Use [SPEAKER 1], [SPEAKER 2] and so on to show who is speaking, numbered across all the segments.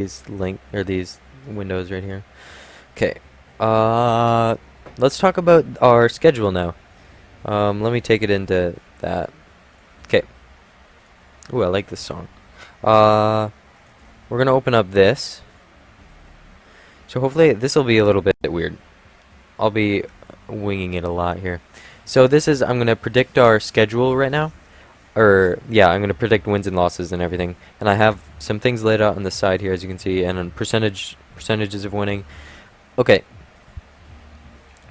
[SPEAKER 1] these these windows right here. Okay. Let's talk about our schedule now. Let me take it into that. Okay. Ooh, I like this song. Uh, we're gonna open up this. So hopefully this will be a little bit weird. I'll be winging it a lot here. So I'm gonna predict our schedule right now. Or yeah, I'm gonna predict wins and losses and everything. And I have some things laid out on the side here, as you can see, and on percentages of winning. Okay.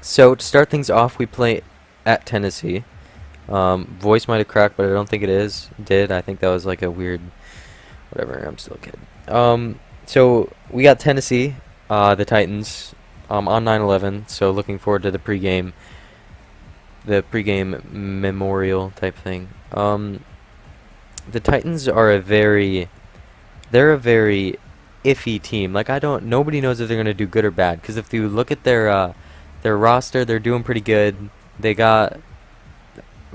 [SPEAKER 1] So to start things off, we play at Tennessee. Voice might have cracked, but I don't think it did. I think that was like a weird, whatever. I'm still a kid. So we got Tennessee, the Titans, on 9/11. So looking forward to the pregame memorial type thing. The Titans are they're a very iffy team. Like nobody knows if they're gonna do good or bad. Because if you look at their roster, they're doing pretty good. They got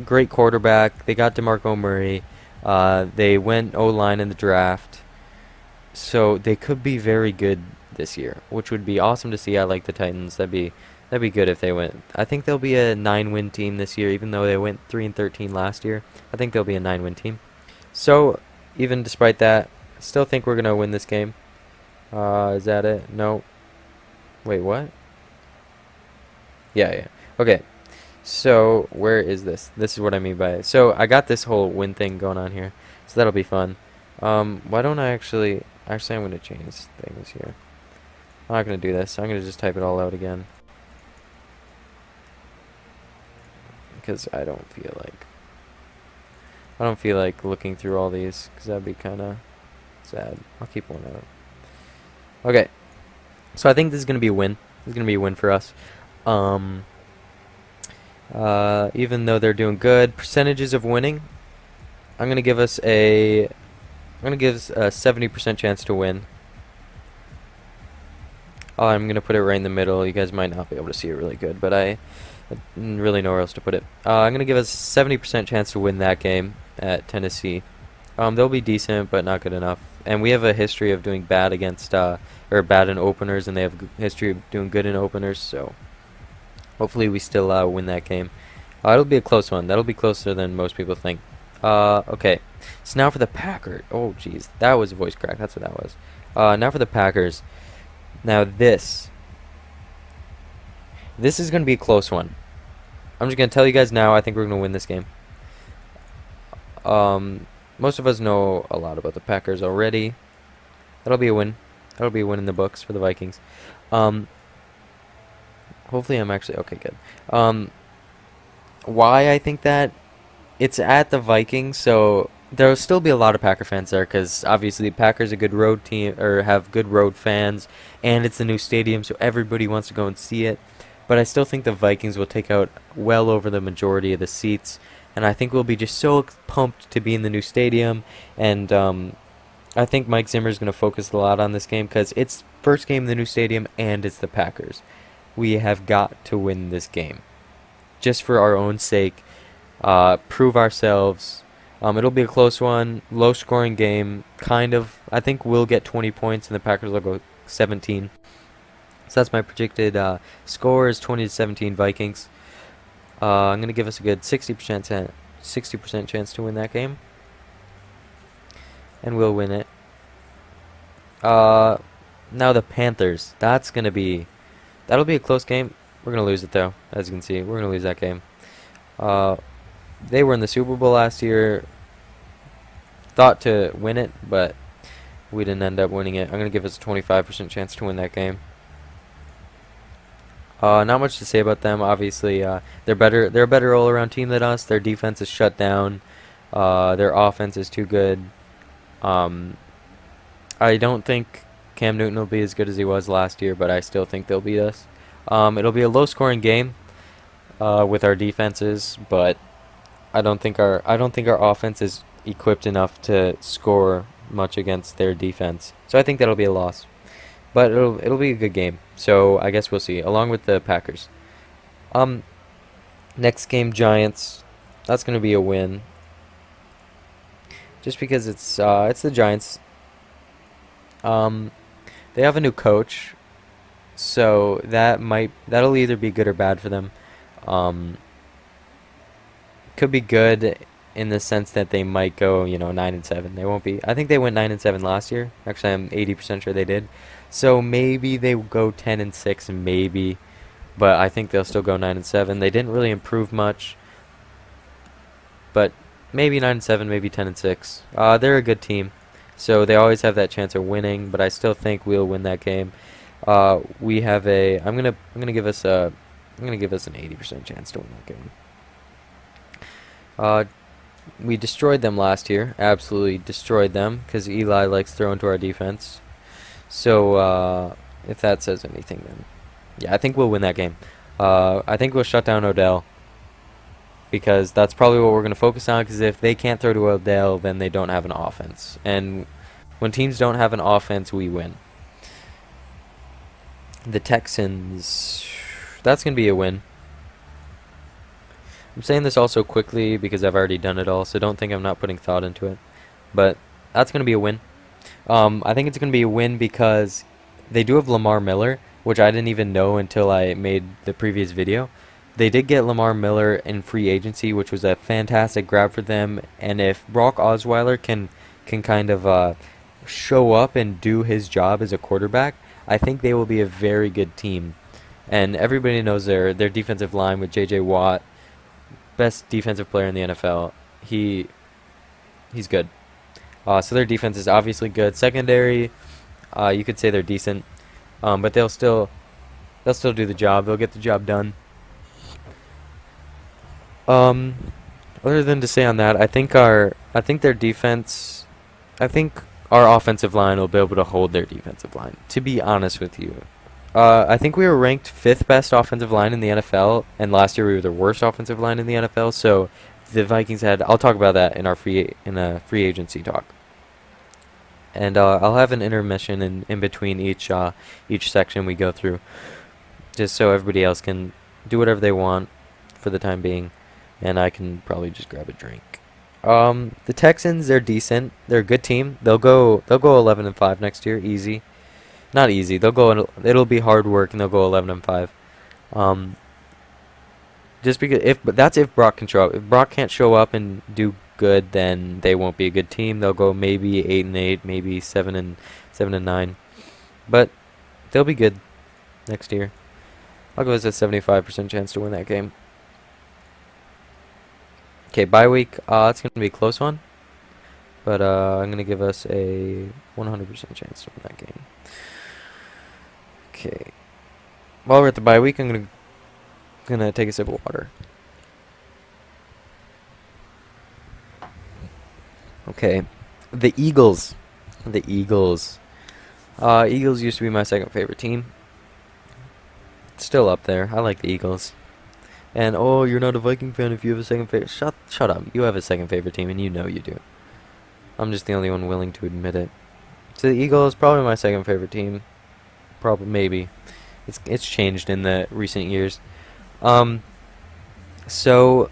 [SPEAKER 1] great quarterback. They got DeMarco Murray. They went O-line in the draft. So they could be very good this year, which would be awesome to see. I like the Titans. That'd be good if they went. I think they'll be a 9-win team this year, even though they went 3-13 last year. I think they'll be a 9-win team. So even despite that, I still think we're gonna win this game. Is that it? No. Wait, what? Yeah, yeah. Okay. So where is this? This is what I mean by it. So I got this whole win thing going on here, so that'll be fun. Why don't I actually I'm gonna change things here. I'm not gonna do this. I'm gonna just type it all out again because I don't feel like looking through all these because that'd be kind of sad. I'll keep one out. Okay. So I think this is gonna be a win. This is gonna be a win for us. Um, even though they're doing good, percentages of winning, I'm gonna give us a, I'm gonna give us a 70% chance to win. Oh, I'm gonna put it right in the middle. You guys might not be able to see it really good, but I didn't really know where else to put it. I'm gonna give us 70% chance to win that game at Tennessee. They'll be decent, but not good enough. And we have a history of doing bad against, or bad in openers, and they have a history of doing good in openers. So hopefully we still win that game. It'll be a close one. That'll be closer than most people think. Okay. So now for the Packers. Oh, jeez. That was a voice crack. That's what that was. Now for the Packers. Now this is going to be a close one. I'm just going to tell you guys now, I think we're going to win this game. Most of us know a lot about the Packers already. That'll be a win. That'll be a win in the books for the Vikings. Hopefully I'm actually okay, good. Why I think that it's at the Vikings, so there'll still be a lot of Packer fans there because obviously Packers are a good road team or have good road fans, and it's a new stadium, so everybody wants to go and see it. But I still think the Vikings will take out well over the majority of the seats, and I think we'll be just so pumped to be in the new stadium. And I think Mike Zimmer is going to focus a lot on this game because it's first game in the new stadium and it's the Packers. We have got to win this game just for our own sake. Prove ourselves. It'll be a close one, low scoring game, kind of. I think we'll get 20 points and the Packers will go 17. So that's my predicted score is 20-17 Vikings. I'm gonna give us a good 60% chance to win that game, and we'll win it. Now the Panthers. That'll be a close game. We're gonna lose it though, as you can see. We're gonna lose that game. Uh, they were in the Super Bowl last year. Thought to win it, but we didn't end up winning it. I'm gonna give us a 25% chance to win that game. Not much to say about them. Obviously, they're better. They're a better all-around team than us. Their defense is shut down. Their offense is too good. Um, I don't think Cam Newton will be as good as he was last year, but I still think they'll beat us. It'll be a low-scoring game with our defenses, but I don't think our offense is equipped enough to score much against their defense. So I think that'll be a loss. But it'll be a good game. So I guess we'll see. Along with the Packers. Next game, Giants. That's gonna be a win. Just because it's the Giants. They have a new coach, so that'll either be good or bad for them. Um, could be good in the sense that they might go, 9-7. They won't be. I think they went 9-7 last year. Actually, I'm 80% sure they did. So maybe they will go 10-6, maybe, but I think they'll still go 9-7. They didn't really improve much, but maybe 9-7, maybe 10-6. They're a good team, so they always have that chance of winning. But I still think we'll win that game. We have a. I'm gonna give us a. I'm gonna give us an 80% chance to win that game. Uh, we destroyed them last year. Absolutely destroyed them because Eli likes throwing to our defense. So if that says anything, then yeah, I think we'll win that game. I think we'll shut down Odell because that's probably what we're going to focus on. Because if they can't throw to Odell, then they don't have an offense. And when teams don't have an offense, we win. The Texans, that's going to be a win. I'm saying this also quickly because I've already done it all, so don't think I'm not putting thought into it. But that's going to be a win. I think it's going to be a win because they do have Lamar Miller, which I didn't even know until I made the previous video. They did get Lamar Miller in free agency, which was a fantastic grab for them. And if Brock Osweiler can kind of show up and do his job as a quarterback, I think they will be a very good team. And everybody knows their defensive line with J.J. Watt, best defensive player in the NFL. He's good. So their defense is obviously good. Secondary, you could say they're decent, but they'll still do the job. They'll get the job done. Um, Other than to say on that, I think their defense, I think our offensive line will be able to hold their defensive line. To be honest with you, I think we were ranked fifth best offensive line in the NFL, and last year we were the worst offensive line in the NFL. So the Vikings had. I'll talk about that in our free agency talk. And I'll have an intermission in between each section we go through, just so everybody else can do whatever they want for the time being, and I can probably just grab a drink. The Texans, they're decent. They're a good team. They'll go 11-5 next year, easy. Not easy. They'll go. It'll be hard work, and they'll go 11-5. Um, just because but that's if Brock can show up. If Brock can't show up and do good, then they won't be a good team. They'll go maybe 8-8, maybe 7-9, but they'll be good next year. I'll give us a 75% chance to win that game. Okay, bye week. It's gonna be a close one, but I'm gonna give us a 100% chance to win that game. Okay. While we're at the bye week, I'm gonna take a sip of water. Okay, the Eagles. The Eagles. Eagles used to be my second favorite team. It's still up there. I like the Eagles. And oh, you're not a Viking fan if you have a second favorite. Shut up. You have a second favorite team, and you know you do. I'm just the only one willing to admit it. So the Eagles probably my second favorite team. Probably maybe. It's changed in the recent years. So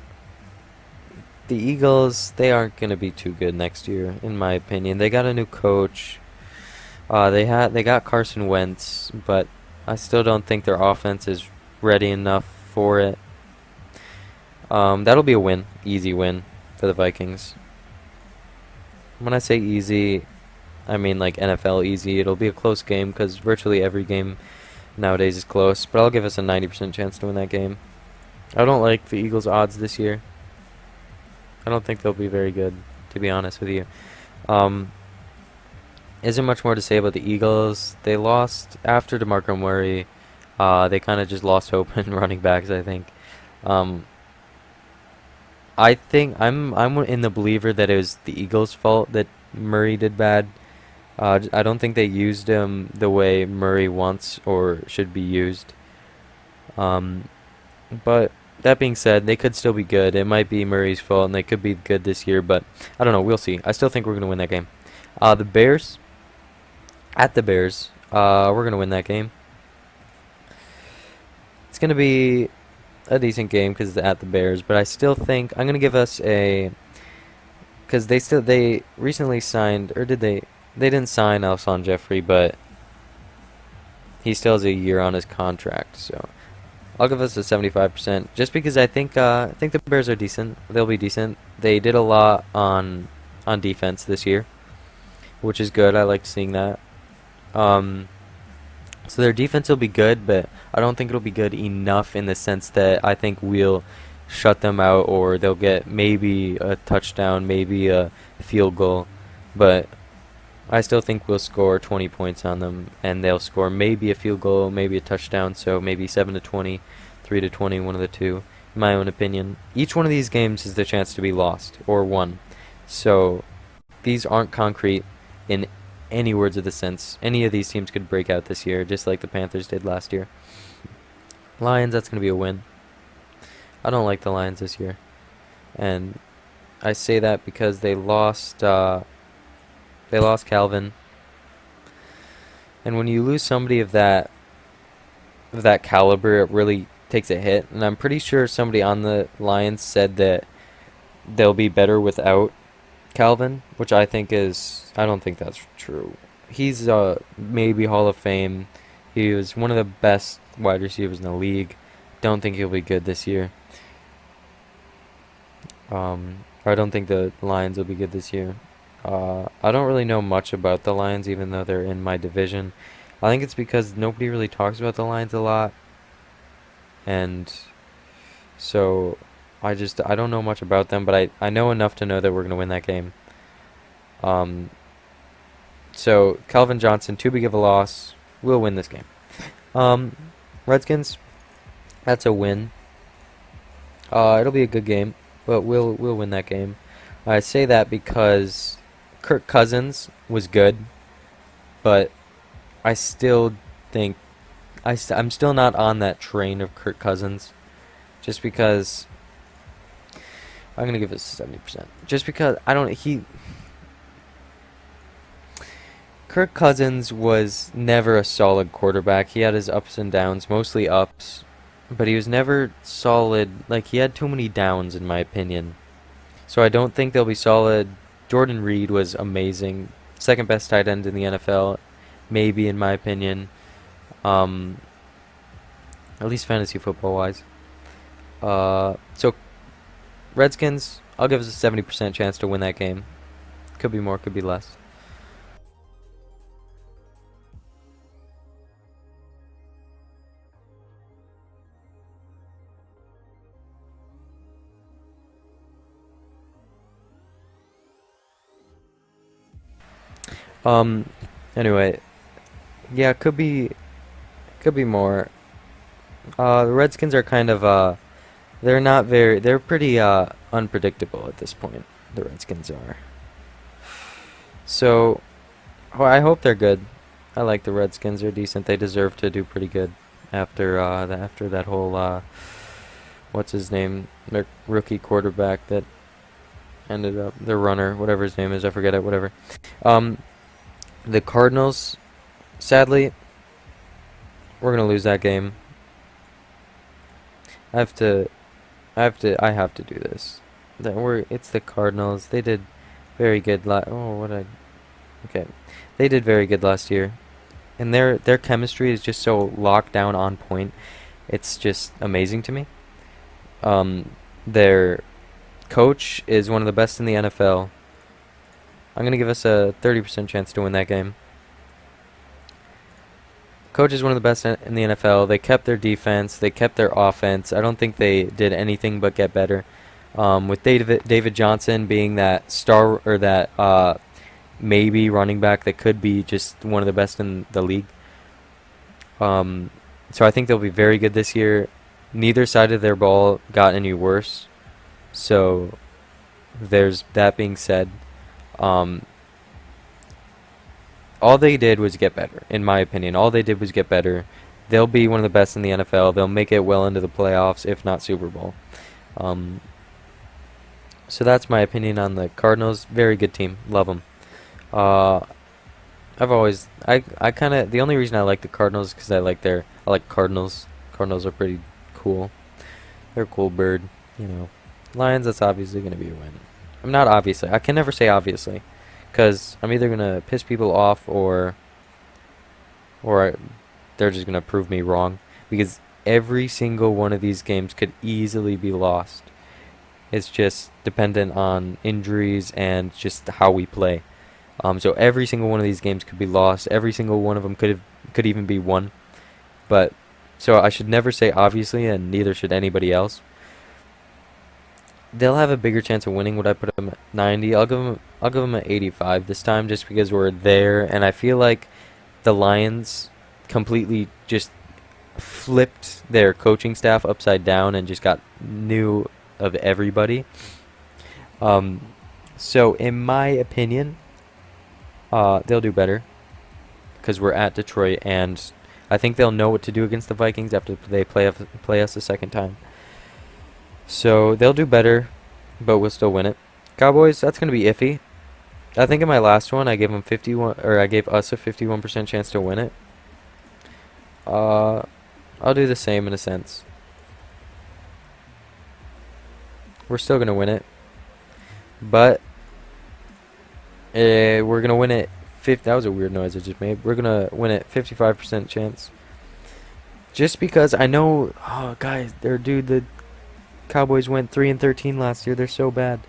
[SPEAKER 1] the Eagles, they aren't gonna be too good next year, in my opinion. They got a new coach. They got Carson Wentz, but I still don't think their offense is ready enough for it. That'll be a win, easy win for the Vikings. When I say easy, I mean like NFL easy. It'll be a close game because virtually every game nowadays is close. But I'll give us a 90% chance to win that game. I don't like the Eagles' odds this year. I don't think they'll be very good, to be honest with you. Isn't much more to say about the Eagles. They lost after DeMarco Murray. They kind of just lost hope in running backs, I think. Um, I think I'm in the believer that it was the Eagles' fault that Murray did bad. I don't think they used him the way Murray wants or should be used. But that being said, they could still be good. It might be Murray's fault, and they could be good this year, but I don't know. We'll see. I still think we're going to win that game. The Bears, at the Bears, we're going to win that game. It's going to be a decent game because it's at the Bears, but I still think I'm going to give us a, because they recently signed, or did they? They didn't sign Alshon Jeffrey, but he still has a year on his contract, so I'll give us a 75%, just because I think the Bears are decent. They'll be decent. They did a lot on defense this year, which is good. I like seeing that. Um, so their defense will be good, but I don't think it'll be good enough in the sense that I think we'll shut them out, or they'll get maybe a touchdown, maybe a field goal, but I still think we'll score 20 points on them, and they'll score maybe a field goal, maybe a touchdown, so maybe 7 to 20, 3 to 20, one of the two, in my own opinion. Each one of these games is the chance to be lost or won. So these aren't concrete in any words of the sense. Any of these teams could break out this year, just like the Panthers did last year. Lions, that's going to be a win. I don't like the Lions this year, and I say that because they lost Calvin, and when you lose somebody of that caliber, it really takes a hit. And I'm pretty sure somebody on the Lions said that they'll be better without Calvin, which I don't think that's true. He's maybe Hall of Fame. He was one of the best wide receivers in the league. Don't think he'll be good this year. I don't think the Lions will be good this year. I don't really know much about the Lions, even though they're in my division. I think it's because nobody really talks about the Lions a lot, and so I don't know much about them, but I know enough to know that we're gonna win that game. Um, so Calvin Johnson, too big of a loss. We'll win this game. Um, Redskins, that's a win. It'll be a good game, but we'll win that game. I say that because Kirk Cousins was good, but I still think I'm still not on that train of Kirk Cousins, just because I'm gonna give it 70%. Just because I don't he Kirk Cousins was never a solid quarterback. He had his ups and downs, mostly ups, but he was never solid. Like, he had too many downs, in my opinion. So I don't think they'll be solid. Jordan Reed was amazing. Second best tight end in the NFL, maybe, in my opinion. Um, at least fantasy football wise. So Redskins, I'll give us a 70% chance to win that game. Could be more, could be less. Um, anyway, yeah, could be more. The Redskins are kind of they're pretty unpredictable at this point. The Redskins are. So, I hope they're good. I like the Redskins. They're decent. They deserve to do pretty good after that whole what's his name? Their rookie quarterback that ended up their runner, whatever his name is, I forget it, whatever. Um, the Cardinals, sadly, we're gonna lose that game. I have to, I have to do this. It's the Cardinals. They did very good okay. They did very good last year, and their chemistry is just so locked down on point. It's just amazing to me. Um, their coach is one of the best in the NFL. I'm gonna give us a 30% chance to win that game. Coach is one of the best in the NFL. They kept their defense. They kept their offense. I don't think they did anything but get better. With David Johnson being that star, or that maybe running back that could be just one of the best in the league. Um, so I think they'll be very good this year. Neither side of their ball got any worse. So there's that being said. Um, all they did was get better, in my opinion. All they did was get better. They'll be one of the best in the NFL. They'll make it well into the playoffs, if not Super Bowl. Um, so that's my opinion on the Cardinals. Very good team. Love them. Uh, I kind of, the only reason I like the Cardinals is because I like Cardinals. Cardinals are pretty cool. They're a cool bird, you know. Lions, that's obviously going to be a win. I'm not obviously. I can never say obviously, because I'm either going to piss people off, or they're they're just gonna prove me wrong because every single one of these games could easily be lost. It's just dependent on injuries and just how we play. So every single one of these games could be lost. Every single one of them could even be won. But so I should never say obviously, and neither should anybody else. They'll have a bigger chance of winning. Would I put them at 90? I'll give them at 85 this time, just because we're there, and I feel like the Lions completely just flipped their coaching staff upside down and just got new of everybody. Um, so in my opinion, they'll do better because we're at Detroit, and I think they'll know what to do against the Vikings after they play us the second time. So they'll do better, but we'll still win it. Cowboys, that's gonna be iffy. I think in my last one I gave them 51, or I gave us a 51% chance to win it. Uh, I'll do the same in a sense. We're still gonna win it, but we're gonna win it. That was a weird noise I just made. We're gonna win it 55% chance. Just because I know, oh guys, the Cowboys went 3-13 last year. They're so bad.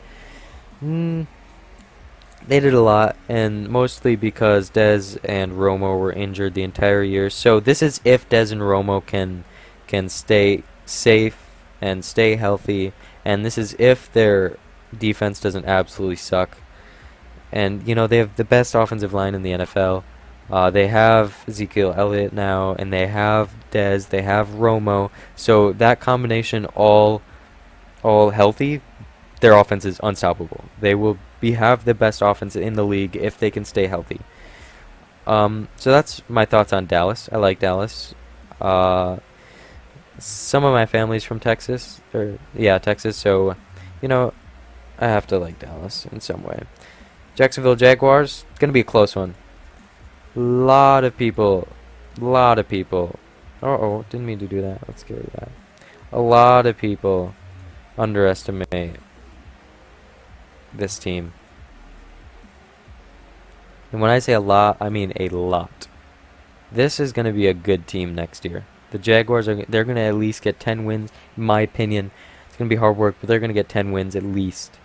[SPEAKER 1] Mm, they did a lot, and mostly because Dez and Romo were injured the entire year. So this is if Dez and Romo can stay safe and stay healthy, and this is if their defense doesn't absolutely suck. And you know they have the best offensive line in the NFL. They have Ezekiel Elliott now, and they have Dez, they have Romo. So that combination, all healthy, their offense is unstoppable. They will have the best offense in the league if they can stay healthy. So that's my thoughts on Dallas. I like Dallas. Uh, some of my family's from Texas, or yeah, Texas. So, you know, I have to like Dallas in some way. Jacksonville Jaguars, gonna be a close one. Lot of people, lot of people. Oh, didn't mean to do that. Let's get rid of that. A lot of people underestimate this team. And when I say a lot, I mean a lot. This is going to be a good team next year. The Jaguars they're going to at least get 10 wins in my opinion. It's going to be hard work, but they're going to get 10 wins at least.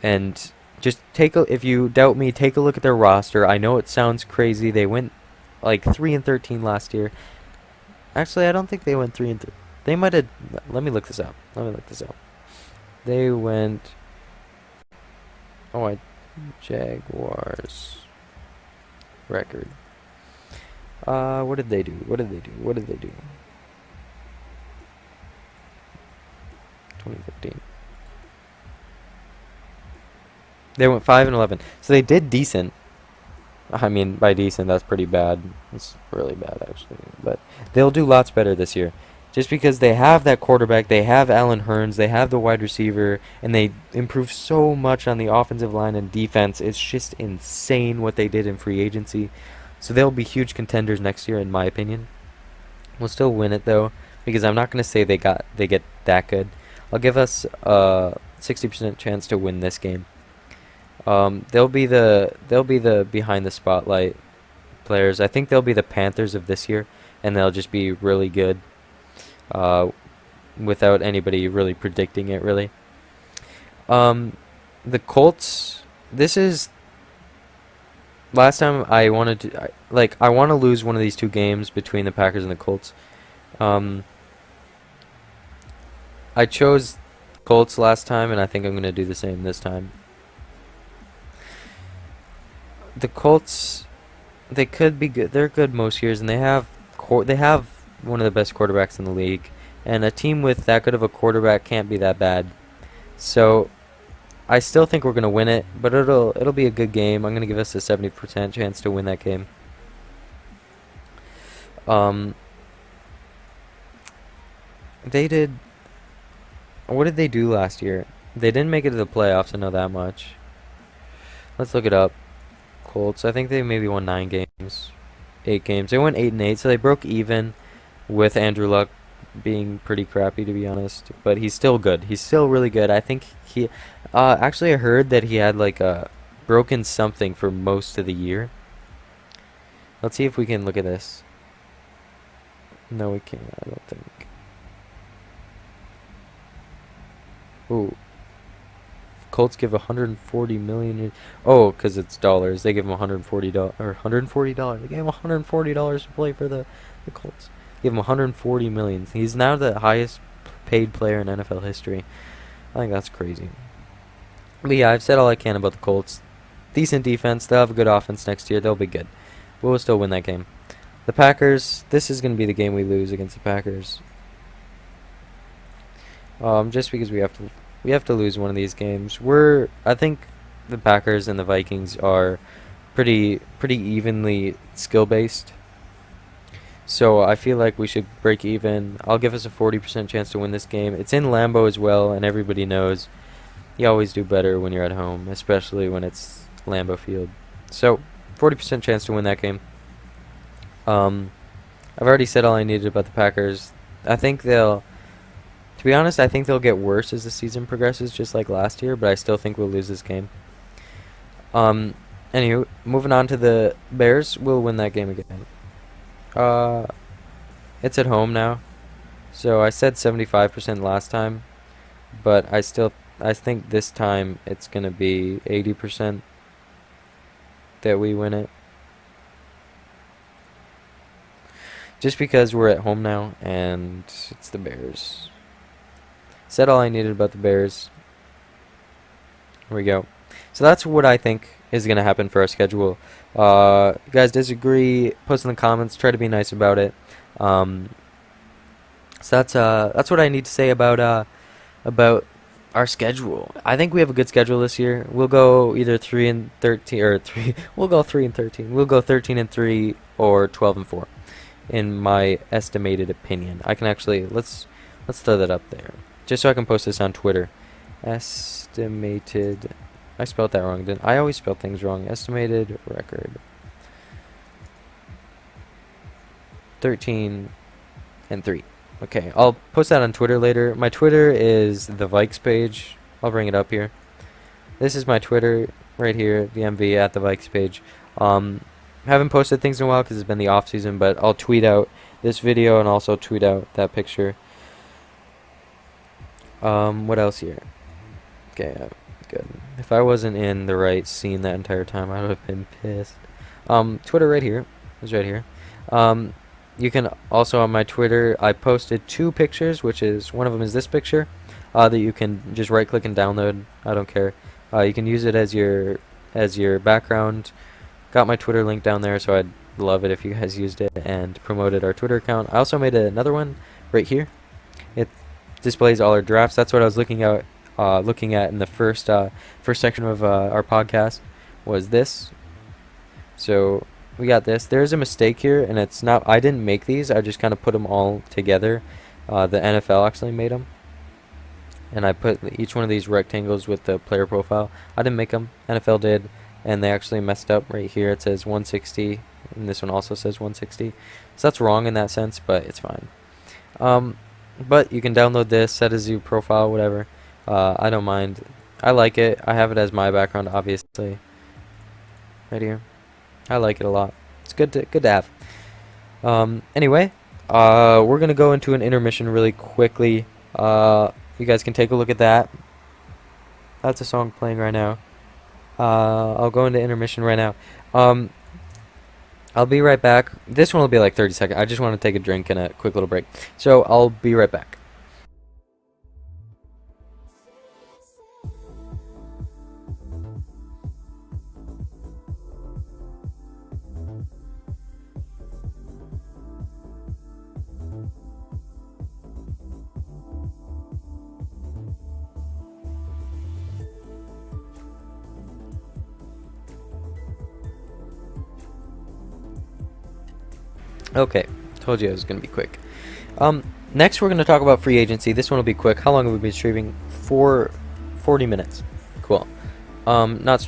[SPEAKER 1] And just if you doubt me, take a look at their roster. I know it sounds crazy. They went like 3-13 last year. Actually, I don't think they went 3-3. They might have. Let me look this up. They went. Oh, Jaguars record. What did they do? 2015. They went 5-11. So they did decent. I mean, by decent, that's pretty bad. It's really bad, actually. But they'll do lots better this year. Just because they have that quarterback, they have Allen Hurns, they have the wide receiver, and they improve so much on the offensive line and defense. It's just insane what they did in free agency. So they'll be huge contenders next year, in my opinion. We'll still win it, though, because I'm not going to say they get that good. I'll give us a 60% chance to win this game. They'll be the behind the spotlight players. I think they'll be the Panthers of this year, and they'll just be really good, without anybody really predicting it. Really, the Colts. This is last time I wanted to I want to lose one of these two games between the Packers and the Colts. I chose Colts last time, and I think I'm going to do the same this time. The Colts, they could be good. They're good most years, and they have one of the best quarterbacks in the league. And a team with that good of a quarterback can't be that bad. So I still think we're gonna win it, but it'll be a good game. I'm gonna give us a 70% chance to win that game. Um, they did. What did they do last year? They didn't make it to the playoffs. I know that much. Let's look it up. Colts. I think they maybe won 9 games, 8 games. They went 8-8, so they broke even with Andrew Luck being pretty crappy, to be honest. But he's still good. He's still really good. I think he. Actually, I heard that he had like a broken something for most of the year. Let's see if we can look at this. No, we can't. I don't think. Ooh, Colts give 140 million. Oh, because it's dollars. They give him 140 or $140. They gave him $140 to play for the Colts. Give him 140 million. He's now the highest paid player in NFL history. I think that's crazy. But yeah, I've said all I can about the Colts. Decent defense. They'll have a good offense next year. They'll be good. We'll still win that game. The Packers. This is going to be the game we lose against the Packers. Just because we have to lose one of these games. I think the Packers and the Vikings are pretty evenly skill based. So I feel like we should break even. I'll give us a 40% chance to win this game. It's in Lambeau as well, and everybody knows you always do better when you're at home, especially when it's Lambeau Field. So 40% chance to win that game. Um, I've already said all I needed about the Packers. I think they'll To be honest, I think they'll get worse as the season progresses, just like last year, but I still think we'll lose this game. Um, Anywho, moving on to the Bears, we'll win that game again. Uh, it's at home now, so I said 75% last time, but I think this time it's gonna be 80% that we win it, just because we're at home now and it's the Bears. Said all I needed about the Bears. Here we go. So that's what I think is going to happen for our schedule. You guys disagree? Post in the comments. Try to be nice about it. Um, so that's what I need to say about our schedule. I think we have a good schedule this year. We'll go either 3-13 or three. We'll go 3-13. We'll go 13-3 or 12-4, in my estimated opinion. I can actually let's throw that up there, just so I can post this on Twitter. Estimated. I spelled that wrong, didn't I? Always spell things wrong. Estimated record. 13-3. Okay, I'll post that on Twitter later. My Twitter is the Vikes page. I'll bring it up here. This is my Twitter right here, the MV at the Vikes page. Haven't posted things in a while because it's been the off season, but I'll tweet out this video and also tweet out that picture. What else here? Okay, good. If I wasn't in the right scene that entire time, I would have been pissed. Twitter right here. Is right here. You can also on my Twitter, I posted 2 pictures, which is one of them is this picture, that you can just right click and download. I don't care. You can use it as your background. Got my Twitter link down there, so I'd love it if you guys used it and promoted our Twitter account. I also made another one right here. It displays all our drafts. That's what I was looking at in the first section of our podcast was this. So we got this. There's a mistake here, and it's not. I didn't make these. I just kind of put them all together. The NFL actually made them, and I put each one of these rectangles with the player profile. I didn't make them. NFL did, and they actually messed up right here. It says 160, and this one also says 160. So that's wrong in that sense, but it's fine. But you can download this, set as your profile, whatever. I don't mind. I like it. I have it as my background, obviously. Right here. I like it a lot. It's good to have. Anyway, we're gonna go into an intermission really quickly. You guys can take a look at that. That's a song playing right now. I'll go into intermission right now. I'll be right back. This one will be like 30 seconds. I just want to take a drink and a quick little break. So I'll be right back. Okay, told you it was going to be quick. Next we're going to talk about free agency. This one will be quick. How long have we been streaming? 40 minutes. Cool. Not